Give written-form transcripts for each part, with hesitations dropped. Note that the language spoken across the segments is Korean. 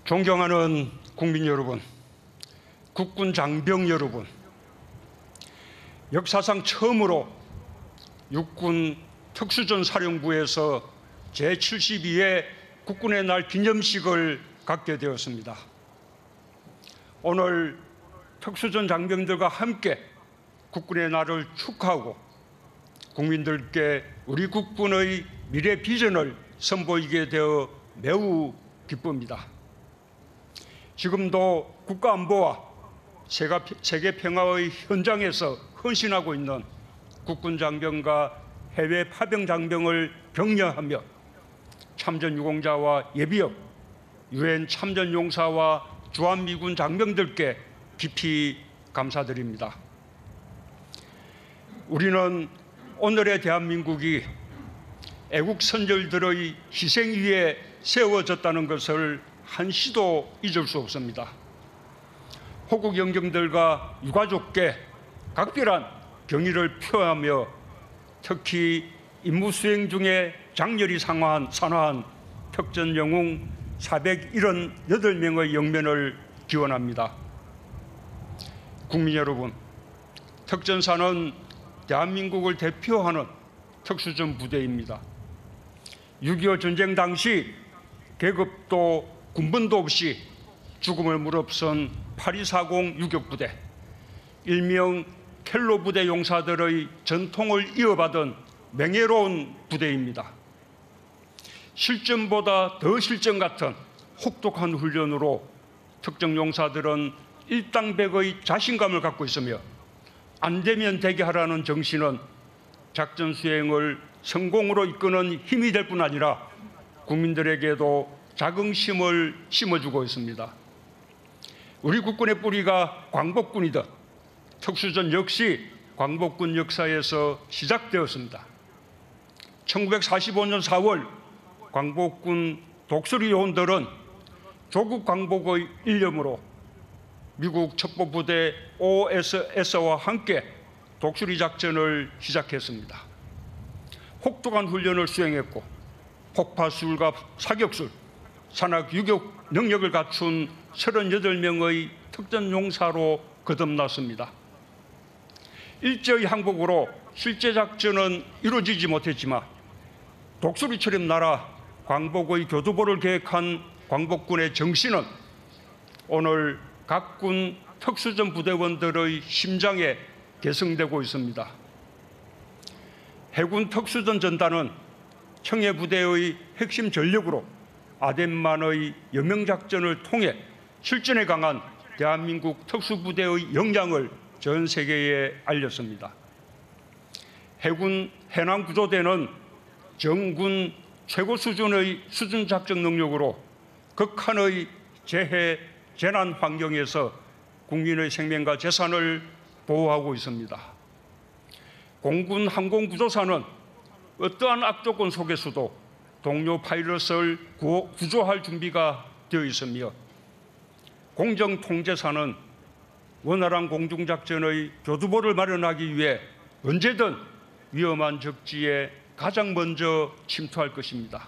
존경하는 국민 여러분, 국군 장병 여러분, 역사상 처음으로 육군 특수전 사령부에서 제72회 국군의 날 기념식을 갖게 되었습니다. 오늘 특수전 장병들과 함께 국군의 날을 축하하고 국민들께 우리 국군의 미래 비전을 선보이게 되어 매우 기쁩니다. 지금도 국가 안보와 세계 평화의 현장에서 헌신하고 있는 국군 장병과 해외 파병 장병을 격려하며 참전 유공자와 예비역, 유엔 참전 용사와 주한미군 장병들께 깊이 감사드립니다. 우리는 오늘의 대한민국이 애국 선열들의 희생 위에 세워졌다는 것을 한시도 잊을 수 없습니다. 호국 영령들과 유가족께 각별한 경의를 표하며 특히 임무 수행 중에 장렬히 산화한 특전 영웅 478명의 영면을 기원합니다. 국민 여러분, 특전사는 대한민국을 대표하는 특수전 부대입니다. 6.25 전쟁 당시 계급도 군번도 없이 죽음을 무릅쓴 8240 유격부대, 일명 켈로 부대 용사들의 전통을 이어받은 명예로운 부대입니다. 실전보다 더 실전 같은 혹독한 훈련으로 특정 용사들은 일당백의 자신감을 갖고 있으며 안 되면 되게 하라는 정신은 작전 수행을 성공으로 이끄는 힘이 될 뿐 아니라 국민들에게도 자긍심을 심어주고 있습니다. 우리 국군의 뿌리가 광복군이다. 특수전 역시 광복군 역사에서 시작되었습니다. 1945년 4월 광복군 독수리 요원들은 조국 광복의 일념으로 미국 첩보부대 OSS와 함께 독수리 작전을 시작했습니다. 혹독한 훈련을 수행했고 폭파술과 사격술, 산악 유격 능력을 갖춘 38명의 특전 용사로 거듭났습니다. 일제의 항복으로 실제 작전은 이루어지지 못했지만 독수리처럼 날아 광복의 교두보를 계획한 광복군의 정신은 오늘 각군 특수전 부대원들의 심장에 계승되고 있습니다. 해군 특수전 전단은 청해부대의 핵심 전력으로 아덴만의 여명작전을 통해 실전에 강한 대한민국 특수부대의 역량을 전 세계에 알렸습니다. 해군 해남구조대는 정군 최고 수준의 수준작전 능력으로 극한의 재해, 재난 환경에서 국민의 생명과 재산을 보호하고 있습니다. 공군 항공구조사는 어떠한 악조건 속에서도 동료 파일럿을 구조할 준비가 되어 있으며 공정통제사는 원활한 공중작전의 교두보를 마련하기 위해 언제든 위험한 적지에 가장 먼저 침투할 것입니다.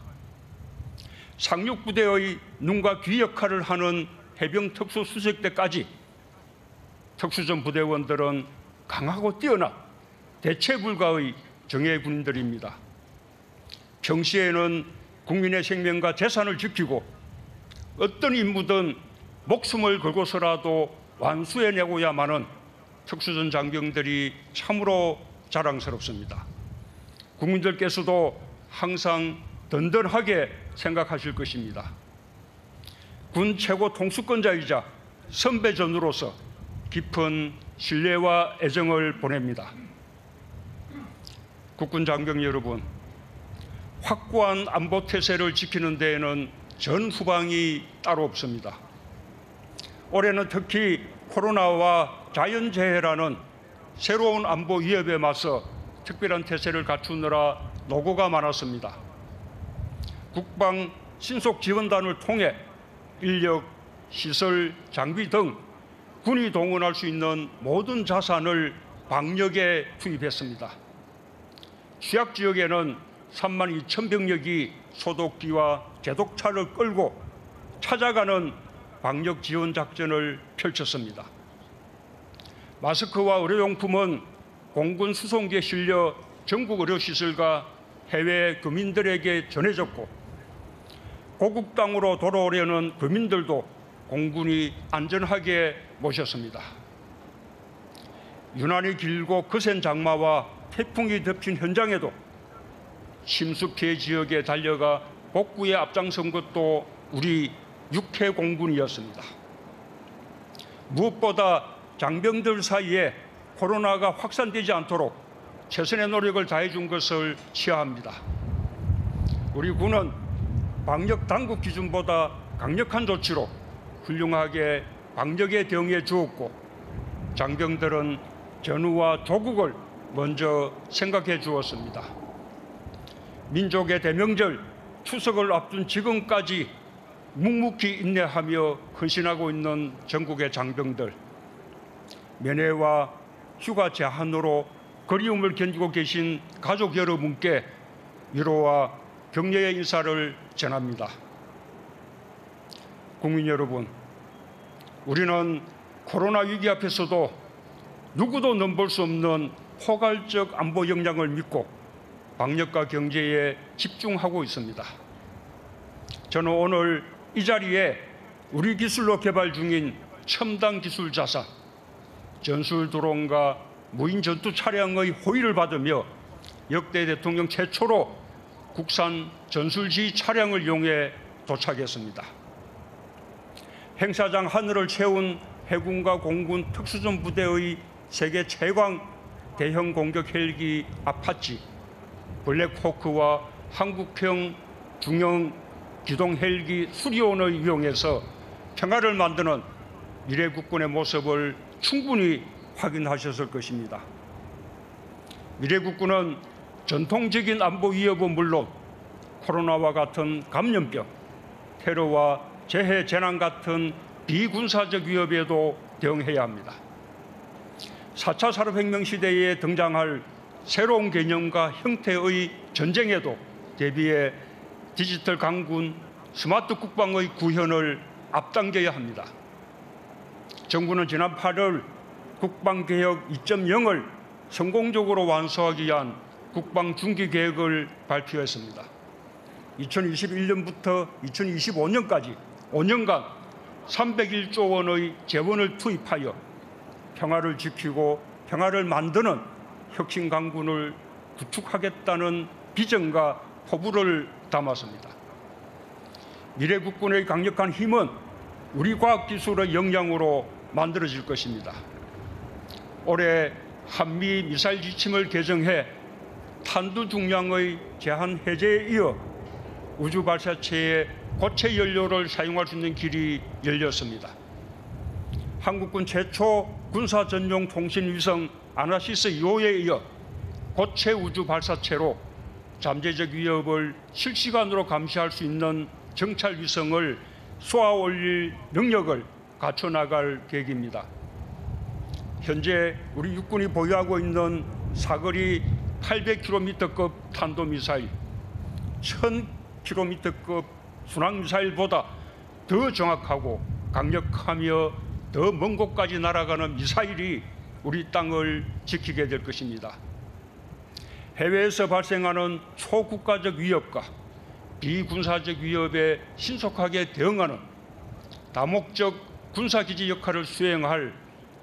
상륙부대의 눈과 귀 역할을 하는 해병특수수색대까지 특수전 부대원들은 강하고 뛰어난 대체 불가의 정예 군인들입니다. 평시에는 국민의 생명과 재산을 지키고 어떤 임무든 목숨을 걸고서라도 완수해내고야만은 특수전 장병들이 참으로 자랑스럽습니다. 국민들께서도 항상 든든하게 생각하실 것입니다. 군 최고 통수권자이자 선배전우로서 깊은 신뢰와 애정을 보냅니다. 국군 장병 여러분, 확고한 안보 태세를 지키는 데에는 전후방이 따로 없습니다. 올해는 특히 코로나와 자연재해라는 새로운 안보 위협에 맞서 특별한 태세를 갖추느라 노고가 많았습니다. 국방 신속지원단을 통해 인력, 시설, 장비 등 군이 동원할 수 있는 모든 자산을 방역에 투입했습니다. 취약 지역에는 3만 2천 병력이 소독기와 제독차를 끌고 찾아가는 방역 지원 작전을 펼쳤습니다. 마스크와 의료용품은 공군 수송기에 실려 전국 의료시설과 해외 교민들에게 전해졌고, 고국 땅으로 돌아오려는 교민들도 공군이 안전하게 모셨습니다. 유난히 길고 거센 장마와 태풍이 덮친 현장에도 침수 피해 지역에 달려가 복구에 앞장선 것도 우리 육해공군이었습니다. 무엇보다 장병들 사이에 코로나가 확산되지 않도록 최선의 노력을 다해준 것을 치하합니다. 우리 군은 방역 당국 기준보다 강력한 조치로 훌륭하게 방역에 대응해 주었고, 장병들은 전우와 조국을 먼저 생각해 주었습니다. 민족의 대명절 추석을 앞둔 지금까지 묵묵히 인내하며 헌신하고 있는 전국의 장병들, 면회와 휴가 제한으로 그리움을 견디고 계신 가족 여러분께 위로와 격려의 인사를 전합니다. 국민 여러분, 우리는 코로나 위기 앞에서도 누구도 넘볼 수 없는 포괄적 안보 역량을 믿고 방역과 경제에 집중하고 있습니다. 저는 오늘 이 자리에 우리 기술로 개발 중인 첨단 기술 자산, 전술 드론과 무인 전투 차량의 호의를 받으며 역대 대통령 최초로 국산 전술지 차량을 이용해 도착했습니다. 행사장 하늘을 채운 해군과 공군 특수전 부대의 세계 최강 대형 공격 헬기 아파치, 블랙호크와 한국형 중형 기동 헬기 수리온을 이용해서 평화를 만드는 미래 국군의 모습을 충분히 확인하셨을 것입니다. 미래 국군은 전통적인 안보 위협은 물론 코로나와 같은 감염병, 테러와 재해 재난 같은 비군사적 위협에도 대응해야 합니다. 4차 산업혁명 시대에 등장할 새로운 개념과 형태의 전쟁에도 대비해 디지털 강군, 스마트 국방의 구현을 앞당겨야 합니다. 정부는 지난 8월 국방개혁 2.0을 성공적으로 완수하기 위한 국방중기계획을 발표했습니다. 2021년부터 2025년까지 5년간 301조 원의 재원을 투입하여 평화를 지키고 평화를 만드는 혁신 강군을 구축하겠다는 비전과 포부를 담았습니다. 미래 국군의 강력한 힘은 우리 과학기술의 역량으로 만들어질 것입니다. 올해 한미 미사일 지침을 개정해 탄두 중량의 제한 해제에 이어 우주 발사체에 고체 연료를 사용할 수 있는 길이 열렸습니다. 한국군 최초 군사 전용 통신 위성 아나시스 2호에 이어 고체 우주 발사체로 잠재적 위협을 실시간으로 감시할 수 있는 정찰 위성을 쏘아 올릴 능력을 갖춰 나갈 계획입니다. 현재 우리 육군이 보유하고 있는 사거리 800km급 탄도미사일, 1000km급 순항미사일보다 더 정확하고 강력하며 더 먼 곳까지 날아가는 미사일이 우리 땅을 지키게 될 것입니다. 해외에서 발생하는 초국가적 위협과 비군사적 위협에 신속하게 대응하는 다목적 군사기지 역할을 수행할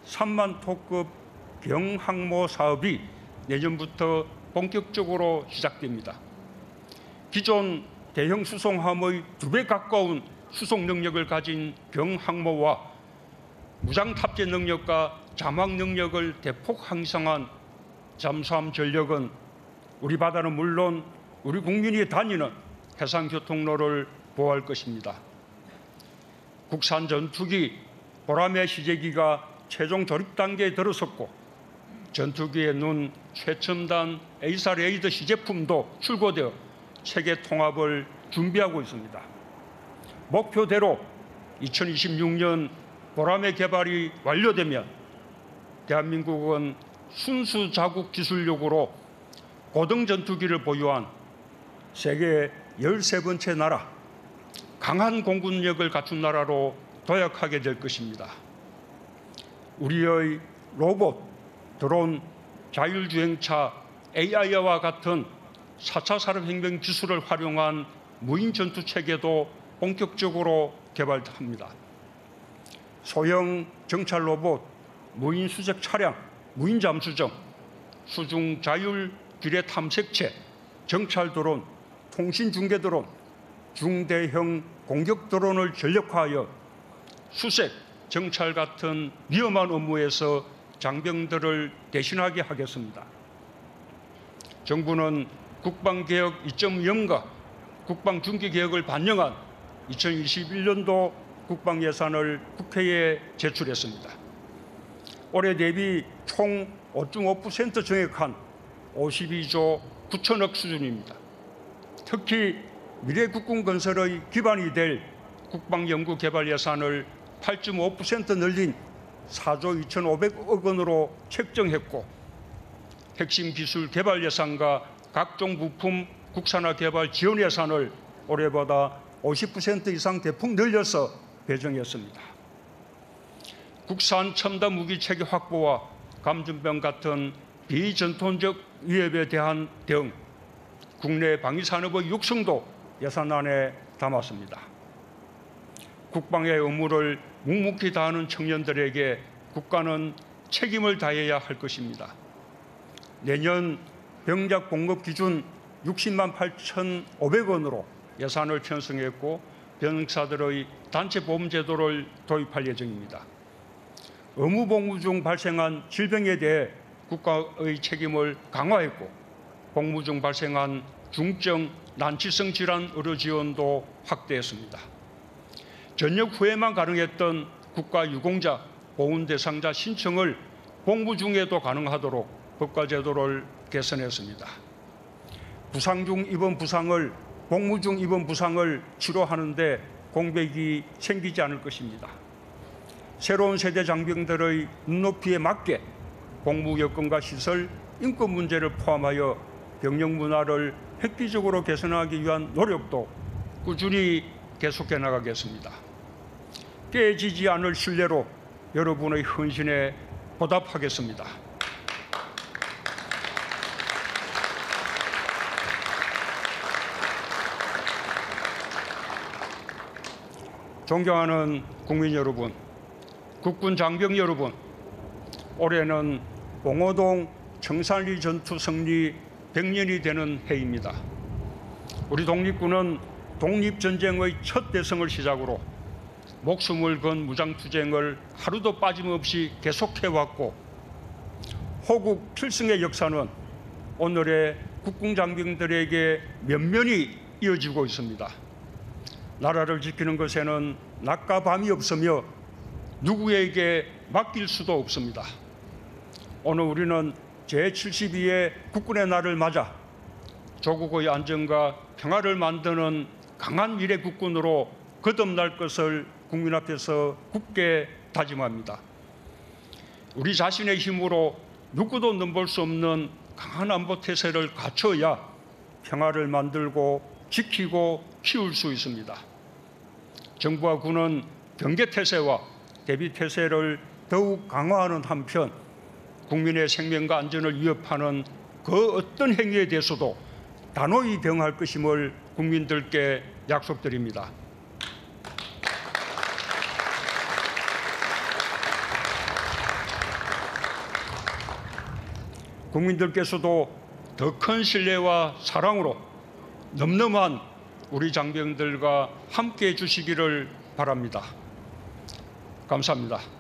3만 톤급 경항모 사업이 내년부터 본격적으로 시작됩니다. 기존 대형 수송함의 2배 가까운 수송 능력을 가진 경항모와 무장 탑재 능력과 자막 능력을 대폭 향상한 잠수함 전력은 우리 바다는 물론 우리 국민이 다니는 해상교통로를 보호할 것입니다. 국산 전투기 보라매 시제기가 최종 조립 단계에 들어섰고 전투기에 넣은 최첨단 A사 레이더 시제품도 출고되어 체계 통합을 준비하고 있습니다. 목표대로 2026년 보라매 개발이 완료되면 대한민국은 순수 자국 기술력으로 고등 전투기를 보유한 세계 13번째 나라, 강한 공군력을 갖춘 나라로 도약하게 될 것입니다. 우리의 로봇, 드론, 자율주행차, AI와 같은 4차 산업혁명 기술을 활용한 무인 전투체계도 본격적으로 개발합니다. 소형 정찰 로봇, 무인 수색 차량, 무인 잠수정, 수중 자율 기뢰 탐색체, 정찰 드론, 통신 중계 드론, 중대형 공격 드론을 전력화하여 수색, 정찰 같은 위험한 업무에서 장병들을 대신하게 하겠습니다. 정부는 국방개혁 2.0과 국방중기개혁을 반영한 2021년도 국방예산을 국회에 제출했습니다. 올해 대비 총 5.5% 증액한 52조 9천억 수준입니다. 특히 미래국군 건설의 기반이 될 국방연구개발 예산을 8.5% 늘린 4조 2,500억 원으로 책정했고, 핵심 기술 개발 예산과 각종 부품 국산화 개발 지원 예산을 올해보다 50% 이상 대폭 늘려서 배정했습니다. 국산 첨단 무기 체계 확보와 감전병 같은 비전통적 위협에 대한 대응, 국내 방위 산업의 육성도 예산안에 담았습니다. 국방의 의무를 묵묵히 다하는 청년들에게 국가는 책임을 다해야 할 것입니다. 내년 병작 공급 기준 60만 8,500원으로 예산을 편성했고, 병사들의 단체 보험 제도를 도입할 예정입니다. 의무 복무 중 발생한 질병에 대해 국가의 책임을 강화했고, 복무 중 발생한 중증 난치성 질환 의료 지원도 확대했습니다. 전역 후에만 가능했던 국가 유공자, 보훈 대상자 신청을 복무 중에도 가능하도록 법과 제도를 개선했습니다. 부상 중 입은 부상을 복무 중 입은 부상을 치료하는 데 공백이 생기지 않을 것입니다. 새로운 세대 장병들의 눈높이에 맞게 복무 여건과 시설, 인권 문제를 포함하여 병력 문화를 획기적으로 개선하기 위한 노력도 꾸준히 계속해 나가겠습니다. 깨지지 않을 신뢰로 여러분의 헌신에 보답하겠습니다. 존경하는 국민 여러분, 국군 장병 여러분, 올해는 봉오동 청산리 전투 승리 100년이 되는 해입니다. 우리 독립군은 독립전쟁의 첫 대성을 시작으로 목숨을 건 무장투쟁을 하루도 빠짐없이 계속해왔고, 호국 필승의 역사는 오늘의 국군 장병들에게 면면히 이어지고 있습니다. 나라를 지키는 것에는 낮과 밤이 없으며 누구에게 맡길 수도 없습니다. 오늘 우리는 제72회 국군의 날을 맞아 조국의 안정과 평화를 만드는 강한 미래 국군으로 거듭날 것을 국민 앞에서 굳게 다짐합니다. 우리 자신의 힘으로 누구도 넘볼 수 없는 강한 안보 태세를 갖춰야 평화를 만들고 지키고 키울 수 있습니다. 정부와 군은 경계태세와 대비태세를 더욱 강화하는 한편, 국민의 생명과 안전을 위협하는 그 어떤 행위에 대해서도 단호히 대응할 것임을 국민들께 약속드립니다. 국민들께서도 더 큰 신뢰와 사랑으로 넘넘한 우리 장병들과 함께해 주시기를 바랍니다. 감사합니다.